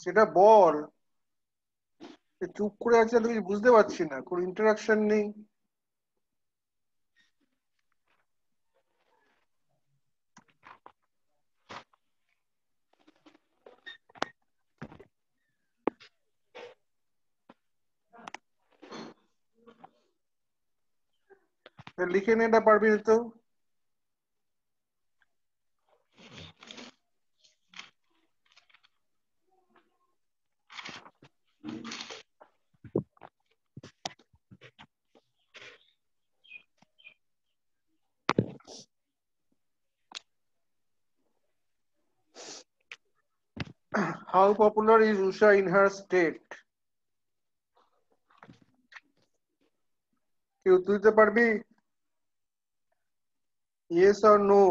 সেটা বল। চুপ করে আছে, আমি কিছু বুঝতে পারছি না, কোনো ইন্টারাকশন নেই। লিখে নে, এটা পারবি না তো। How popular is Usha in her state? কি উত্তর দিতে পারবি? Yes or no?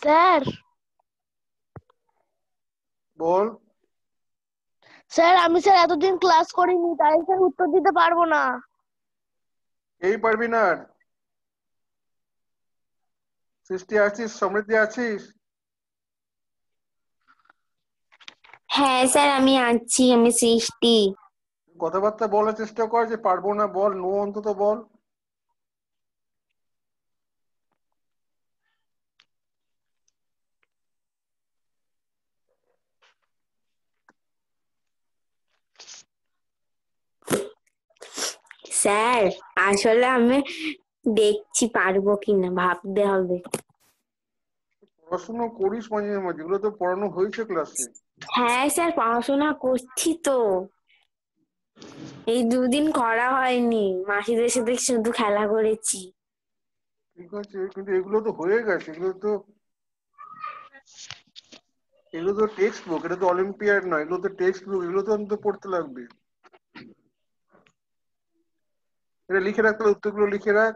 Sir ball. Sir আমি স্যার এতদিন ক্লাস করিনি, তাই স্যার উত্তর দিতে পারবো না। এই পারবি না আর? সৃষ্টি আছিস, সমৃদ্ধি আছিস? হ্যাঁ স্যার আমি আছি, আমি সৃষ্টি। কথাবার্তা বলার চেষ্টা কর, যে পারবো না বল, নো অন্তত বল। স্যার আসলে আমি দেখছি পারবো কিনা, ভাবতে হবে। পড়াশোনা করিস মাঝে মাঝে, এগুলো তো পড়ানো হয়েছে ক্লাসে। হ্যাঁ স্যার পড়াশোনা করছি তো, এই দুদিন করা হয়নি, মাসিদের সাথে শুধু খেলা করেছি। ঠিক আছে, কিন্তু এগুলো তো হয়ে গেছে, এগুলো তো টেক্সট বুক, এটা তো অলিম্পিয়াড নয়, এগুলো তো টেক্সট বুক, এগুলো তো অন্তত পড়তে লাগবে। এটা লিখে রাখ, তাহলে উত্তরগুলো লিখে রাখ।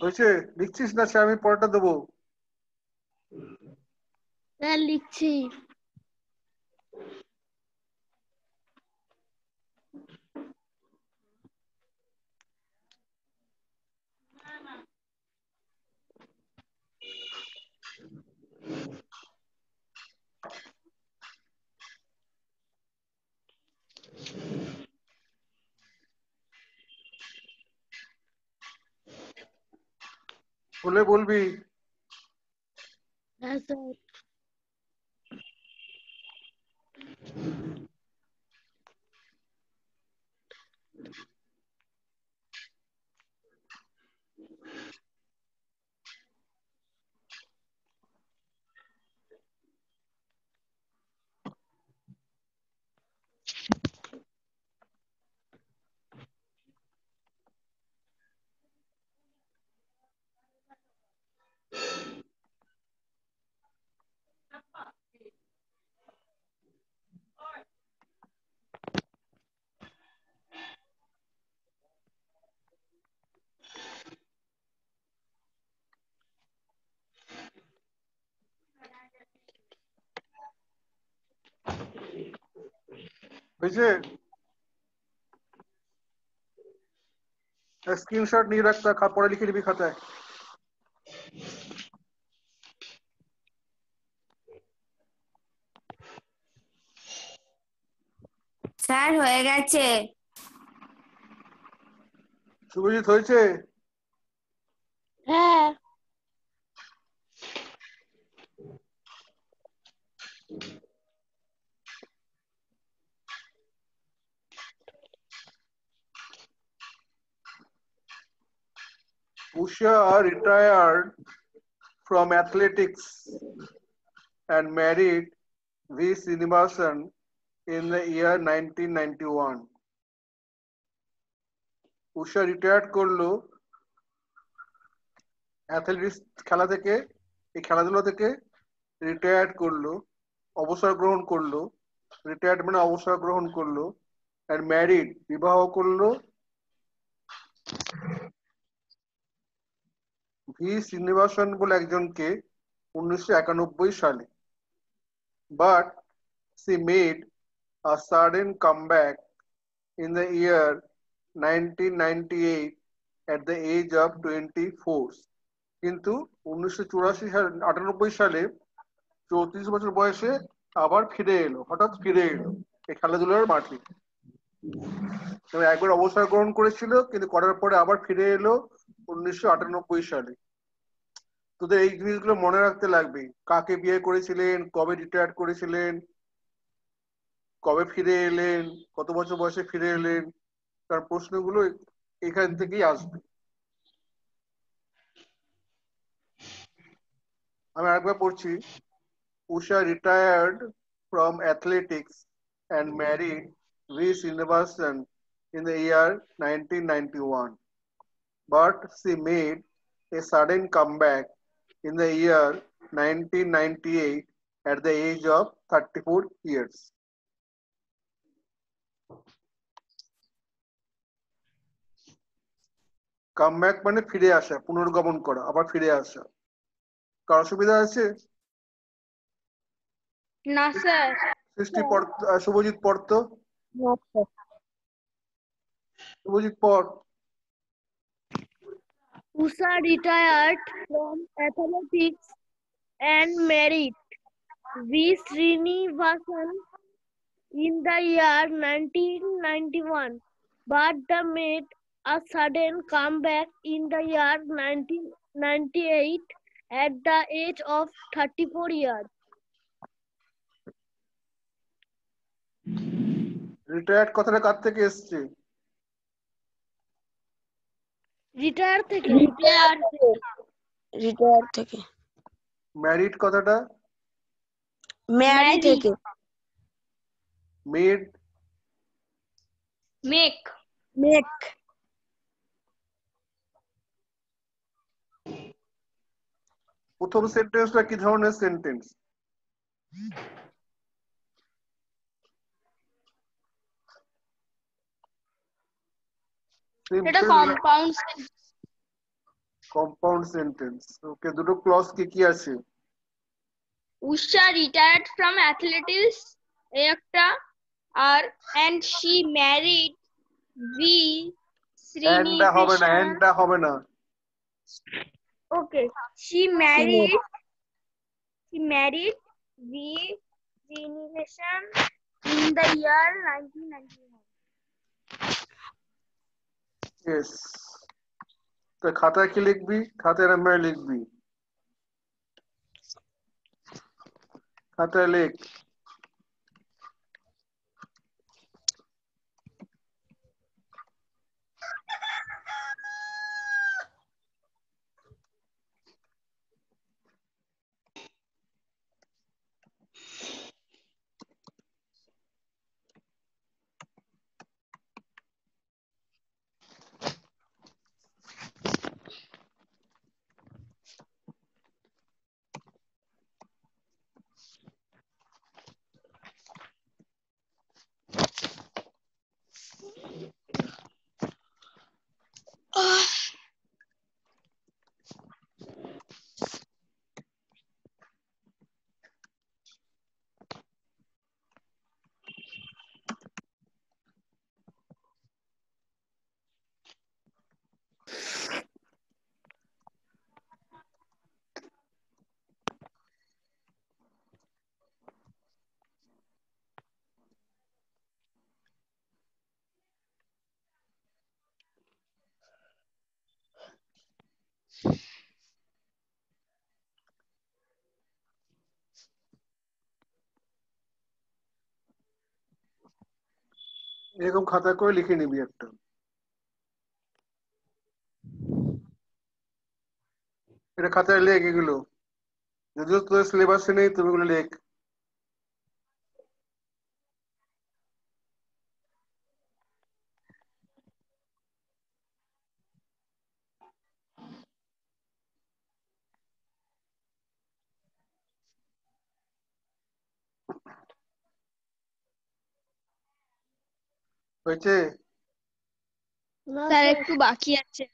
হয়েছে? লিখছিস না সে, আমি পরেরটা দেবো। স্যার লিখছি। বলে বলবি। হ্যাঁ স্যার। হয়েছে? স্ক্রিনশট নিয়ে রাখ, পরে লিখে নিবি খাতায়। স্যার হয়ে গেছে। শুভজিৎ হয়েছে? হ্যাঁ। Usha retired from athletics and married V. Srinivasan in the year 1991. Usha retired করলো অ্যাথলেটিক্স খেলা থেকে, এই খেলাধুলা থেকে রিটায়ার্ড করলো, অবসর গ্রহণ করলো। রিটায়ার্ড মানে অবসর গ্রহণ করলো। অ্যান্ড ম্যারিড, বিবাহ করলো ভি শ্রীনিবাসন বলে একজনকে 1991 সালে, but she made a sudden comeback in the year 1998 at the age of 24. কিন্তু 1998 সালে 34 বছর বয়সে আবার ফিরে এলো, হঠাৎ ফিরে এলো এই খেলাধুলার মাঠে। একবার অবসর গ্রহণ করেছিল, কিন্তু করার পরে আবার ফিরে এলো 1998 সালে। তোদের এই জিনিসগুলো মনে রাখতে লাগবে, কাকে বিয়ে করেছিলেন, কবে রিটায়ার করেছিলেন, কবে ফিরে এলেন, কত বছর বয়সে ফিরে এলেন, তার প্রশ্নগুলো এখান থেকেই আসবে। আমি আরেকবার পড়ছি। উষা retired from athletics and married V. Srinivasan in the year 1991, but she made a sudden comeback in the year 1998 at the age of 34 years. Comeback মানে ফিরে আসা, পুনর্গমন করা, আবার ফিরে আসা। কার অসুবিধা আছে? না স্যার। সৃষ্টি শুভজিৎ পড়ত। শুভজিৎ পড়। Usha retired from athletics and married V. Srinivasan in the year 1991, but they made a sudden comeback in the year 1998 at the age of 34 years. Retired কথাটা কার থেকে এসছে? রিটায়ার থেকে। রিটায়ার থেকে। ম্যারিড কথাটা? ম্যারি থেকে। মেড? মেক। মেক। প্রথম সেন্টেন্সটা কি ধরনের সেন্টেন্স? এটা কম্পাউন্ড কম্পাউন্ড সেন্টেন্স। ওকে, দুটো ক্লজ কি আছে? Usha retired from athletics একটা, আর and she married V. এন্ডটা হবে না, Srinivasan. এন্ডটা হবে না। Okay, she married V. Srinivasan in the year 1991. Yes. তো খাতায় কি লিখবি? খাতায় নাম্বার লিখবি। খাতায় লেখ। এরকম খাতা করে লিখে নিবি একটা। এটা খাতায় লেখ এগুলো, যদিও তোদের সিলেবাসে নেই, তুমি এগুলো লেখ। হয়েছে? স্যার একটু বাকি আছে।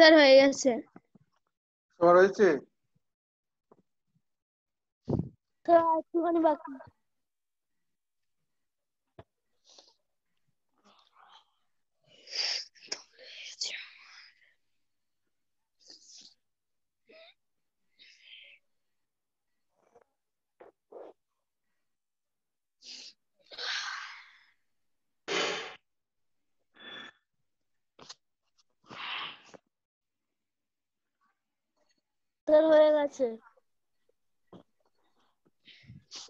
স্যার হয়ে গেছে। সবার হয়েছে? স্যার একটুখানি বাকি। স্যার হয়ে গেছে।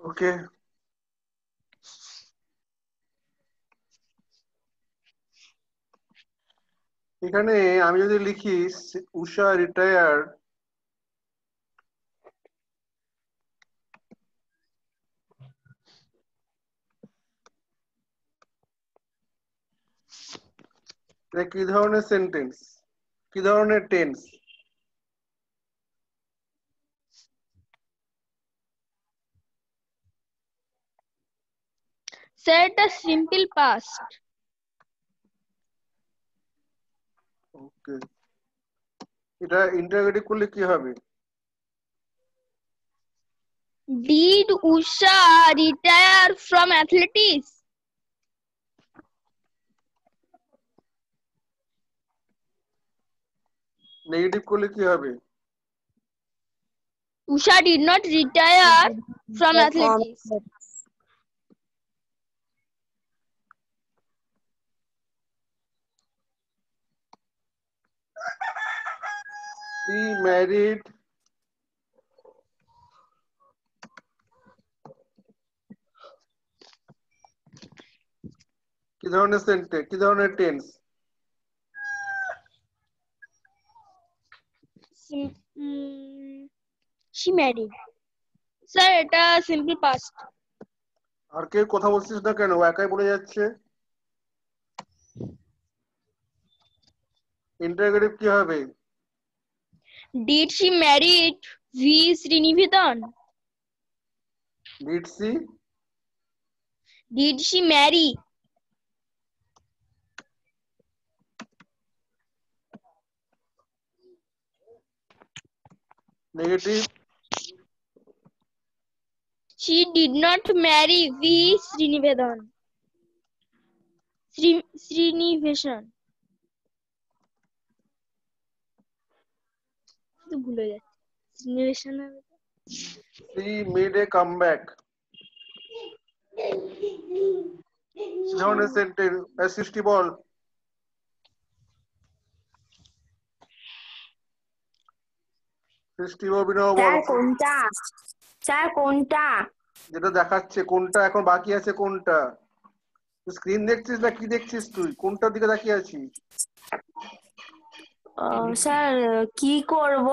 ওকে, এখানে আমি যদি লিখি উষা রিটায়ার্ড এটা কি ধরনের সেন্টেন্স, কি ধরনের টেন্স? স্যার এটা সিম্পল পাস্ট। ওকে, এটা ইন্টারোগেটিভ করলে কি হবে? Did Usha retire from athletics? Negative করলে কি হবে? Usha did not retire from athletics. She married কি ধরনের সেন্টেন্স, কি ধরনের টেন্স? She married. স্যার এটা সিম্পল পাস্ট। আর কেউ কথা বলছিস না কেন, ও একাই বলে যাচ্ছে? ইন্টারোগেটিভ কি হবে? Did she married V Srinivasan? Did she did she marry? Negative She did not marry V. Srinivasan. Srinivasan. তো ভুলে যাচ্ছি। Srinivasan হবে তো? সি মেড এ কামব্যাক কি ধরনের সেন্টেন্স? সৃষ্টি বল। সৃষ্টি অভিনব বল। স্যার কোনটা? স্যার কোনটা? যেটা দেখাচ্ছে কোনটা, এখন বাকি আছে কোনটা? স্ক্রিন দেখছিস না কি দেখছিস তুই? কোনটার দিকে তাকিয়ে আছিস? স্যার কি করব?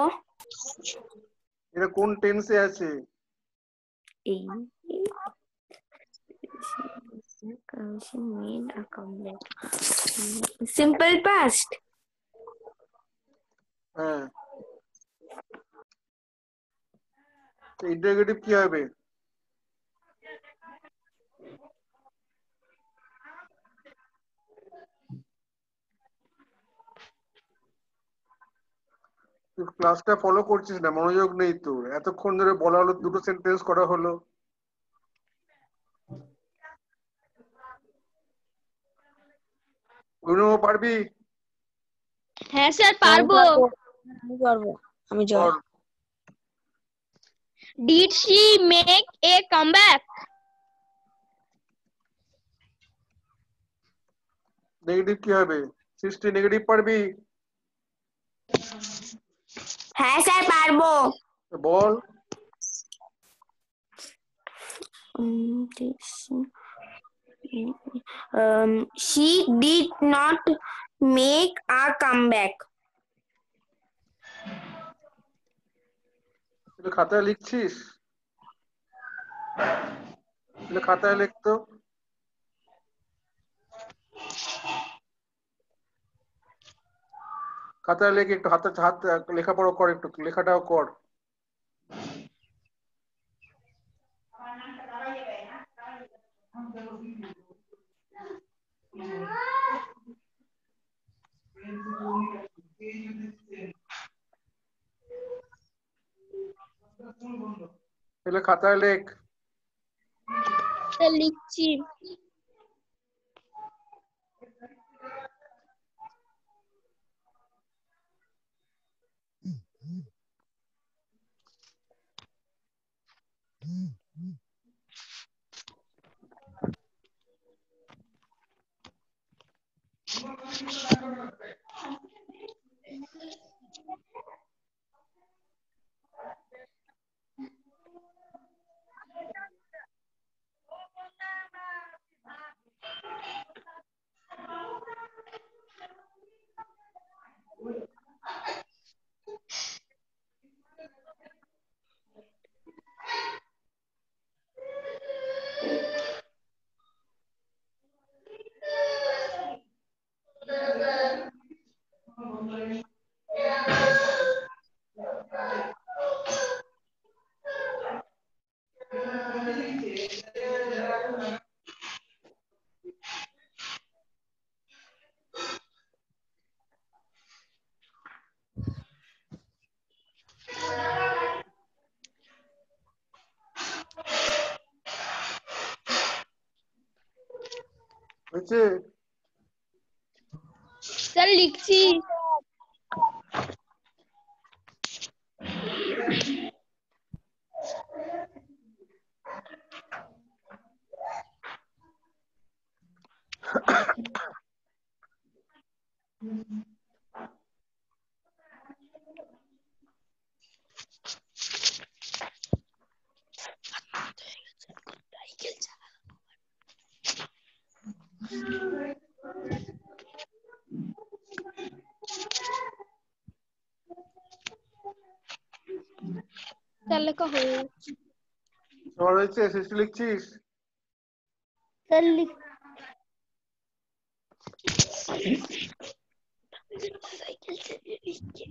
এটা কোন টেন্সে আছে? এই সিম্পল পাস্ট। হ্যাঁ, ইন্টারোগেটিভ কি হবে? তুই ক্লাসটা ফলো করছিস না, মনোযোগ নেই তোর। এতক্ষণ ধরে বলা হলো, দুটো সেন্টেন্স করা হলো। অভিনব পারবি? হ্যাঁ স্যার পারবো। আমি পারবো। আমি কর। Did she make a comeback? Negative কি হবে? সৃষ্টি নেগেটিভ পারবি? হ্যাঁ স্যার পারবো। বল। She did not make a comeback. তুই খাতায় লিখছিস? খাতায় লিখতো। খাতায় লেখে, একটু হাতে হাত লেখাপড়া কর, একটু লেখাটাও কর। এলে খাতায় লেখ। স্যার লিখছি। হয়েছে? স্যার লিখছি। স্যার লেখা হয়ে গেছে। সবার হয়েছে? শেষে লিখছিস? স্যার লিখ সাইকেল চালিয়ে লিখছি।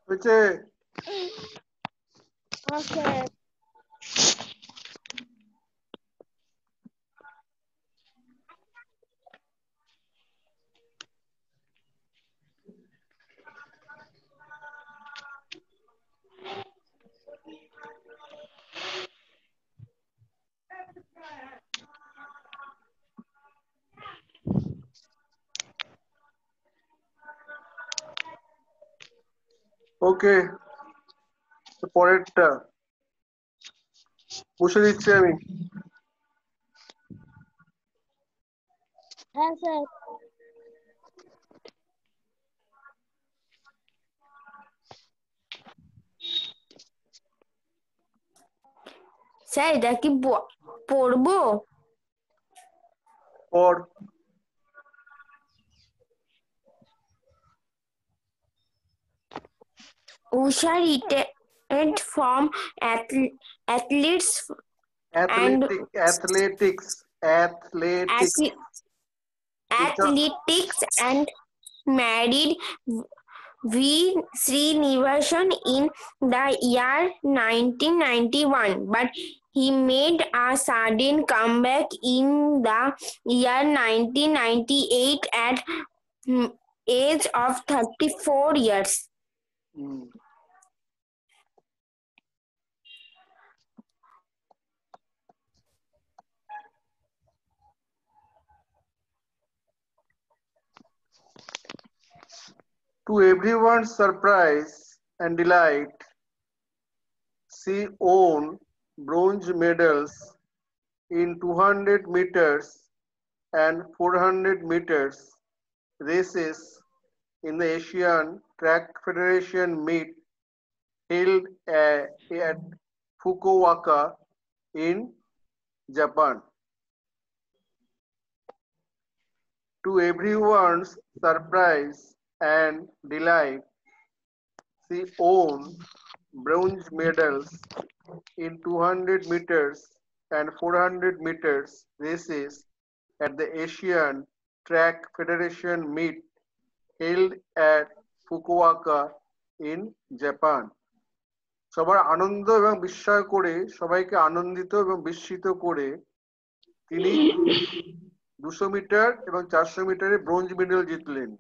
হয়েছে? হ্যাঁ স্যার। ওকে, পরেরটা বসে দিচ্ছি আমি। হ্যাঁ স্যার। স্যার এটা কি পড়বো? পর। Usha retired from athletes and Athletics. athletics and married V. Srinivasan in the year 1991, but he made a sudden comeback in the year 1998 at age of 34 years. To everyone's surprise and delight, she won bronze medals in 200 meters and 400 meters races in the Asian Track Federation meet held at Fukuoka in Japan. To everyone's surprise and delight, she won bronze medals in 200 meters and 400 meters races at the Asian Track Federation meet held at Fukuoka in Japan. সবার আনন্দ এবং বিস্ময় করে, সবাইকে আনন্দিত এবং বিস্মিত করে তিনি 200 মিটার এবং 400 মিটারে ব্রোঞ্জ মেডেল জিতলেন।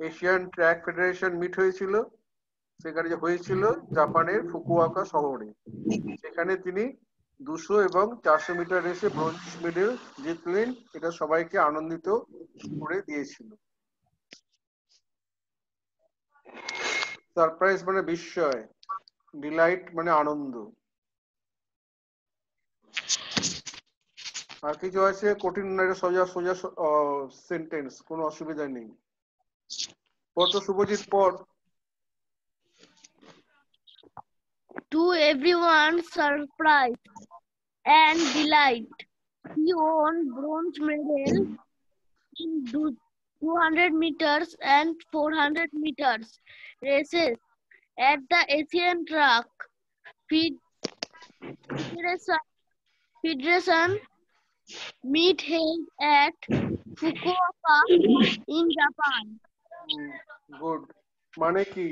এশিয়ান ট্র্যাক ফেডারেশন মিট হয়েছিল, সেখানে যে হয়েছিল জাপানের ফুকুওকা শহরে। সেখানে তিনি 200 এবং 400 মিটার রেসে ব্রোঞ্জ মেডেল জিতলেন। এটা সবাইকে আনন্দিত করে দিয়েছিল। সারপ্রাইজ মানে বিস্ময়, ডিলাইট মানে আনন্দ। আর কিছু আছে কঠিন না, সোজা সোজা সেন্টেন্স, কোনো অসুবিধা নেই। পর তো শুভজিৎ পর। To everyone's surprise and delight, he won bronze medal in 200 meters and 400 meters races at the Asian Track Federation meet held at Fukuoka in Japan. Good. মানে কি?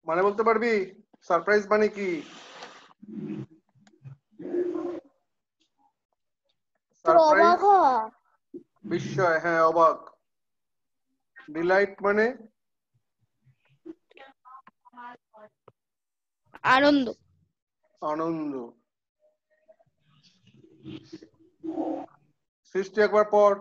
মানে বলতে পারবি সারপ্রাইজ মানে কি? সারপ্রাইজ বিস্ময়, হ্যাঁ অবাক। ডিলাইট মানে আনন্দ। আনন্দ। সৃষ্টি একবার পর।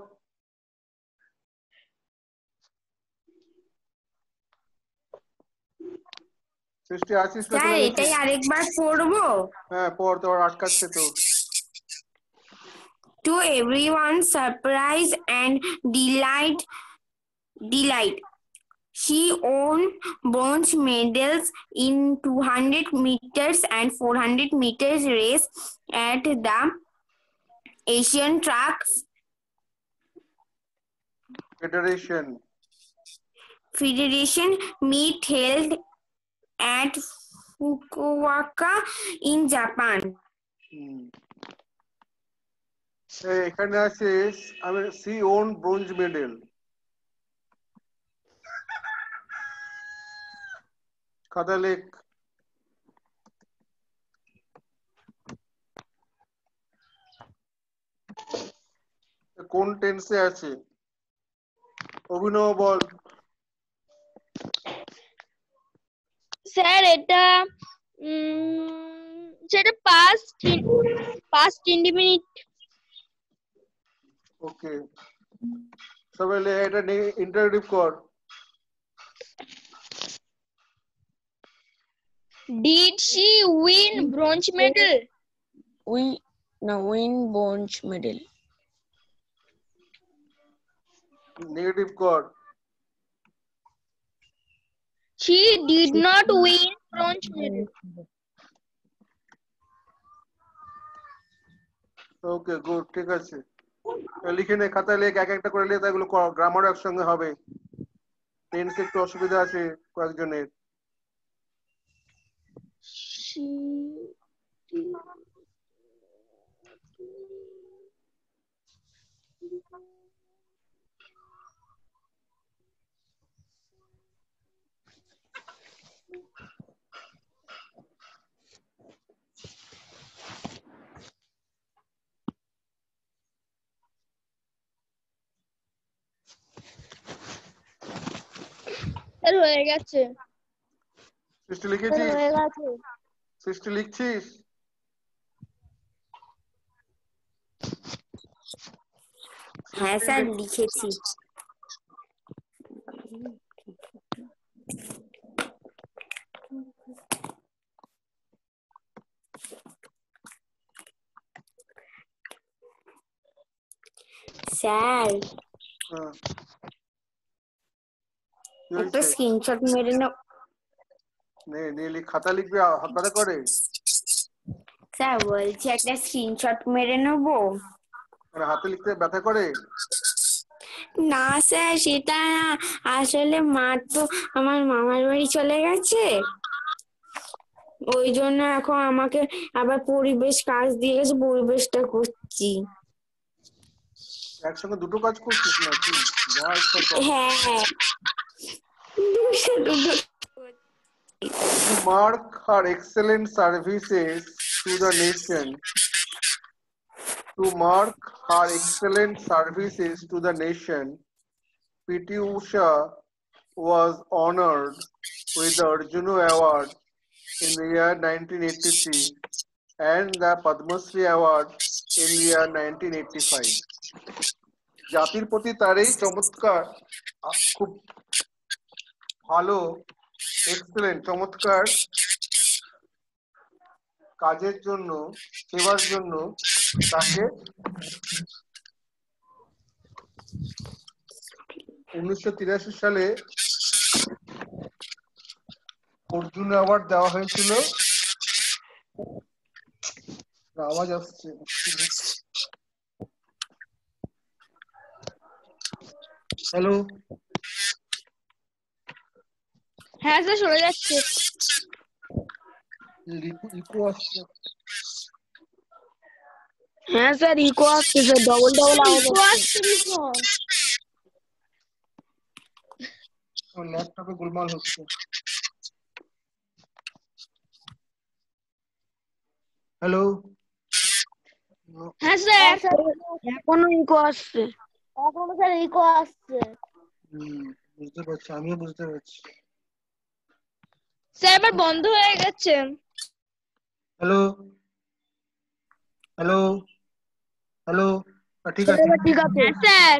সৃষ্টি আছিস না? স্যার এটাই আরেকবার পড়বো? হ্যাঁ পর, তোর আটকাচ্ছে তো। To everyone's surprise and delight, she won bronze medals in 200 meters and 400 meters race at the Asian Track Federation meet held at Fukuoka in Japan. এখানে আছে she won bronze medal। খাতা লেখ। কোন টেন্সে আছে? অভিনব বল। স্যার এটা সেটা পাস্ট ইনডিফিনিট। ওকে, সবাই এটা ইন্টারোগেটিভ কর। Did she win bronze medal? Win bronze medal. Negative কর। She did not win bronze medal. Okay good, ঠিক আছে। লিখে নে, খাতায় লেখ, এক একটা করে লেখ, এগুলো গ্রামারও একসঙ্গে হবে। টেন্স একটু অসুবিধা আছে কয়েকজনের। হয়ে গেছে। সৃষ্টি লিখেছিস? হয়ে গেছে। সৃষ্টি লিখছিস? হ্যাঁ স্যার লিখেছি। স্যার একটা স্ক্রিনশট মেরে নাও। খাতা লিখবি, হাত পাতা করে। স্যার বলছি একটা স্ক্রিনশট মেরে নেবো। হাতে লিখতে ব্যথা করে? না স্যার সেটা আসলে মা তো আমার মামার বাড়ি চলে গেছে, ওই জন্য এখন আমাকে আবার পরিবেশ কাজ দিয়ে গেছে, পরিবেশটা করছি। একসঙ্গে দুটো কাজ করছিস নাকি? যা ইচ্ছা কর। হ্যাঁ হ্যাঁ, দুটো To mark her excellent services to the nation, to mark her excellent services to the nation, P.T. Usha was honored with the Arjuna Award in the year 1983 and the Padma Shri Award in the year 1985. জাতির প্রতি তার এই চমৎকার খুব ভালো excellent চমৎকার কাজের জন্য সেবার জন্য তাকে 1983 সালে অর্জুন অ্যাওয়ার্ড দেওয়া হয়েছিল। আওয়াজ আসছে। হ্যালো, হ্যাঁ স্যার সরে যাচ্ছে। ইকো আসছে। হ্যাঁ স্যার ইকো আসছে স্যার, ডবল ডবল আওয়াজ আসছে। ল্যাপটপে গোলমাল হচ্ছে। হ্যালো, হ্যাঁ স্যার এখনো ইকো আসছে। এখনো স্যার ইকো আসছে। বুঝতে পারছি, আমিও বুঝতে পারছি। স্যার এবার বন্ধ হয়ে গেছে। হ্যালো হ্যালো হ্যালো, ঠিক আছে ঠিক আছে স্যার।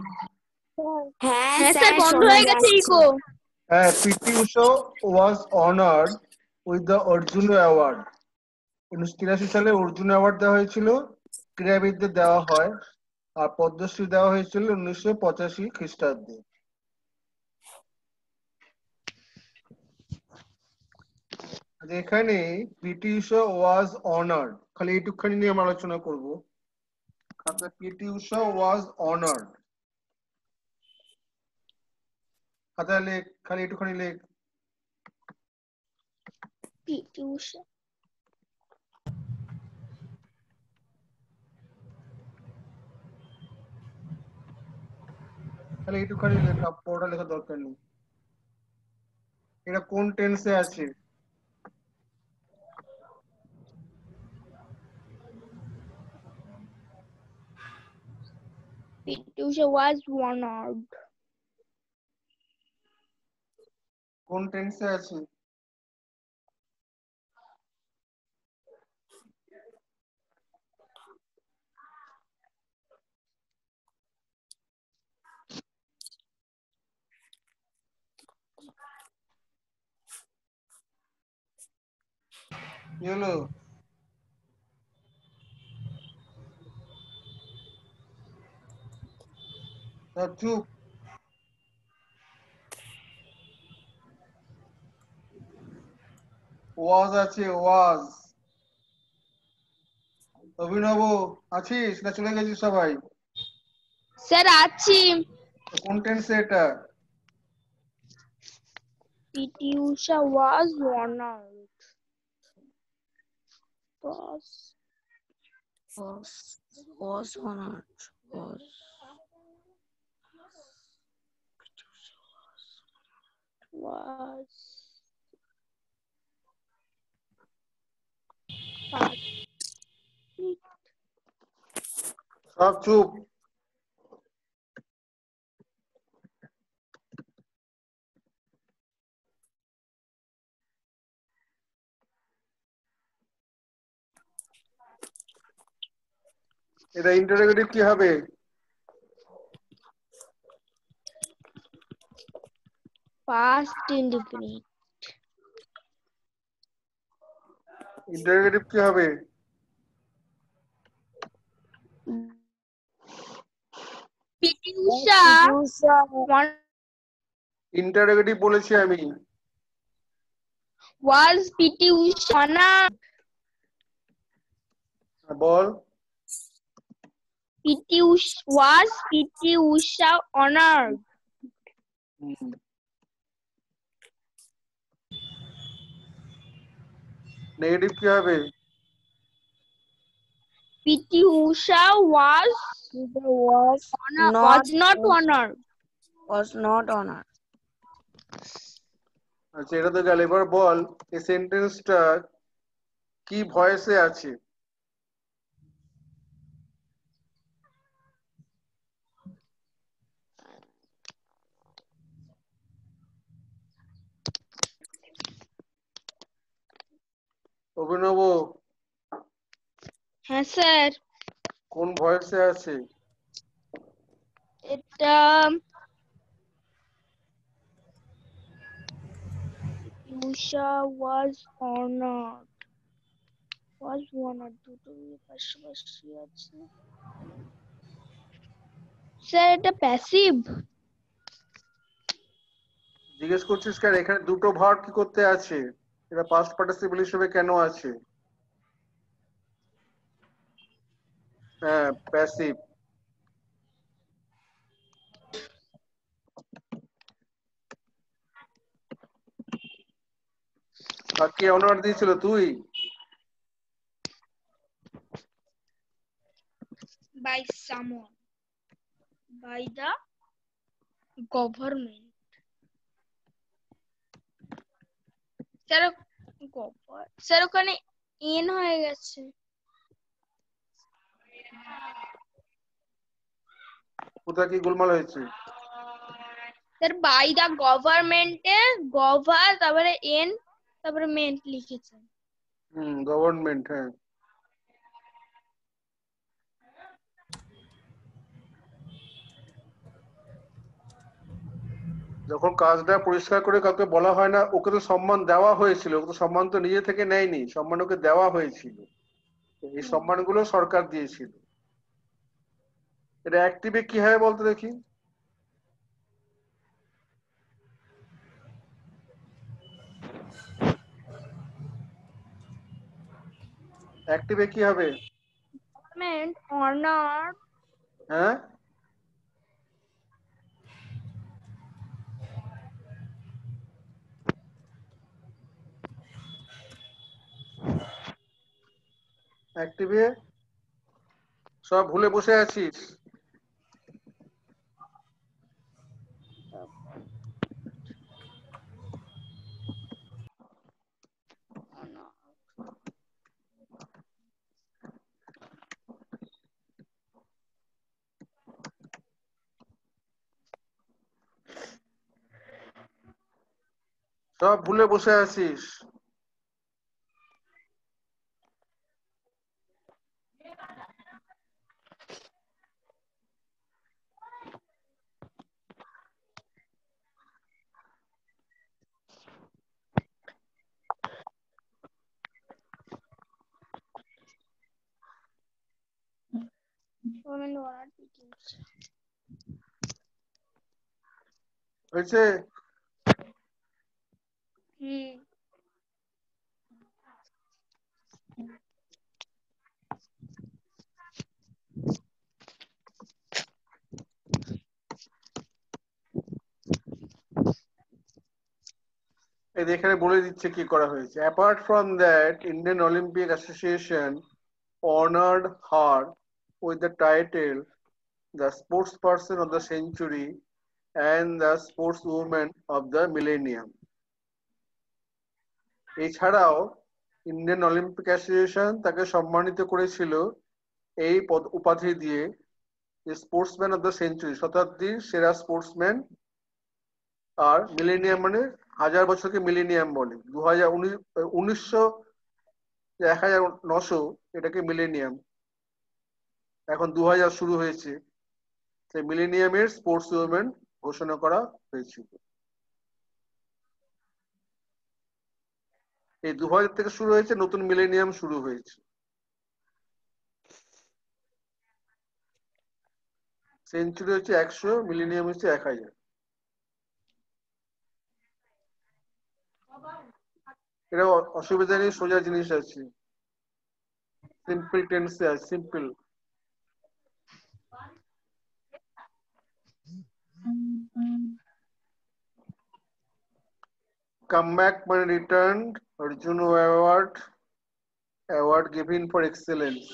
হ্যাঁ হ্যাঁ স্যার স্যার বন্ধ শোনা হয়ে গেছে যাচ্ছে। Eco. P.T. Usha was honored with the Arjuna Award. 1983 সালে অর্জুন অ্যাওয়ার্ড দেওয়া হয়েছিল, ক্রীড়াবিদদের দেওয়া হয়, আর পদ্মশ্রী দেওয়া হয়েছিল 1985 খ্রিস্টাব্দে। এখানে পিটি উষা ওয়াজ অনার্ড, খালি এইটুকখানি নিয়ে আমরা আলোচনা করবো। পিটি উষা ওয়াজ অনার্ড, খাতায় লেখ, খালি একটুখানি লেখ। পিটি উষা খালি একটুখানি লেখা, পড়া লেখা দরকার নেই। এটা কোন টেন্সে আছে? PT Usha was honored। কোন টেন্সে আছে? কি হলো? চুপ। ওয়াজ আছে, ওয়াজ। অভিনব আছিস না চলে গেছিস সবাই? স্যার আছি। কোন টেন্সে এটা? PT Usha was honored। was honored, was সব চুপ। এটা ইন্টারোগেটিভ কি হবে? past indefinite। ইন্টারোগেটিভ কি হবে? পিটি উষা ইন্টারোগেটিভ বলেছি আমি। was PT Usha honored। বল। PT Usha was PT Usha honored। Negative কি হবে? PT Usha was not honored. was not honored. আচ্ছা, এটা তো গেল। এবার বল এই সেন্টেন্সটা কি ভয়েসে আছে? অভিনব, হ্যাঁ স্যার, কোন ভয়েসে আছে? এটা Usha was honored. দুটো পাশাপাশি আছে স্যার, এটা প্যাসিভ। জিজ্ঞেস করছিস কেন? এখানে দুটো ভার্ব কি করতে আছে? এটা পাস্ট পার্টিসিপল হিসেবে কেন আছে? হ্যাঁ, প্যাসিভ। আর কে অনার দিয়েছিল? তুই? By someone, by the government. Sir ওখানে এন হয়ে গেছে। কোথায় কি গোলমাল হয়েছে? স্যার বাই দা গভর্নমেন্টে গভার তারপরে এন তারপরে মেন্ট লিখেছে। গভর্নমেন্ট, হ্যাঁ। যখন কাজটা পরিষ্কার করে কাউকে বলা হয় না, ওকে তো সম্মান দেওয়া হয়েছিল, ওকে তো সম্মান তো নিজে থেকে নেয়নি, সম্মান ওকে দেওয়া হয়েছিল। এই সম্মানগুলো সরকার দিয়েছিল। এটা অ্যাক্টিভে কি হয় বলতে দেখি? অ্যাক্টিভে কি হবে? গভর্নমেন্ট অনার হ্যাঁ, অ্যাক্টিভে সব ভুলে বসে আছিস? সব ভুলে বসে আছিস? Government honour details. হয়েছে? এই এখানে বলে দিচ্ছে কি করা হয়েছে। Apart from that, Indian Olympic association honored her with the title the Sportsperson of the Century and the Sportswoman of the Millennium. এছাড়াও ইন্ডিয়ান অলিম্পিক অ্যাসোসিয়েশন তাকে সম্মানিত করেছিল এই উপাধি দিয়ে, স্পোর্টসম্যান অফ দ্য সেঞ্চুরি, শতাব্দীর সেরা স্পোর্টসম্যান। আর মিলেনিয়াম মানে 1000 বছরকে মিলেনিয়াম বলে। 1900 এটাকে মিলেনিয়াম, এখন 2000 শুরু হয়েছে, সেই মিলেনিয়ামের স্পোর্টস উইমেন ঘোষণা করা হয়েছিল। এই 2000 থেকে শুরু হয়েছে, নতুন মিলেনিয়াম শুরু হয়েছে। সেঞ্চুরি হচ্ছে 100, মিলেনিয়াম হচ্ছে 1000। এটা অসুবিধা নেই, সোজা জিনিস আছে, সিম্পল টেন্সে আছে, সিম্পল। কাম ব্যাক মানে return, Arjun award award given for excellence.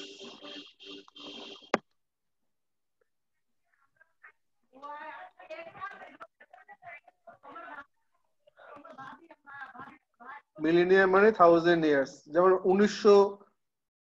Millennium মানে 1000 ইয়ার্স, যেমন 1900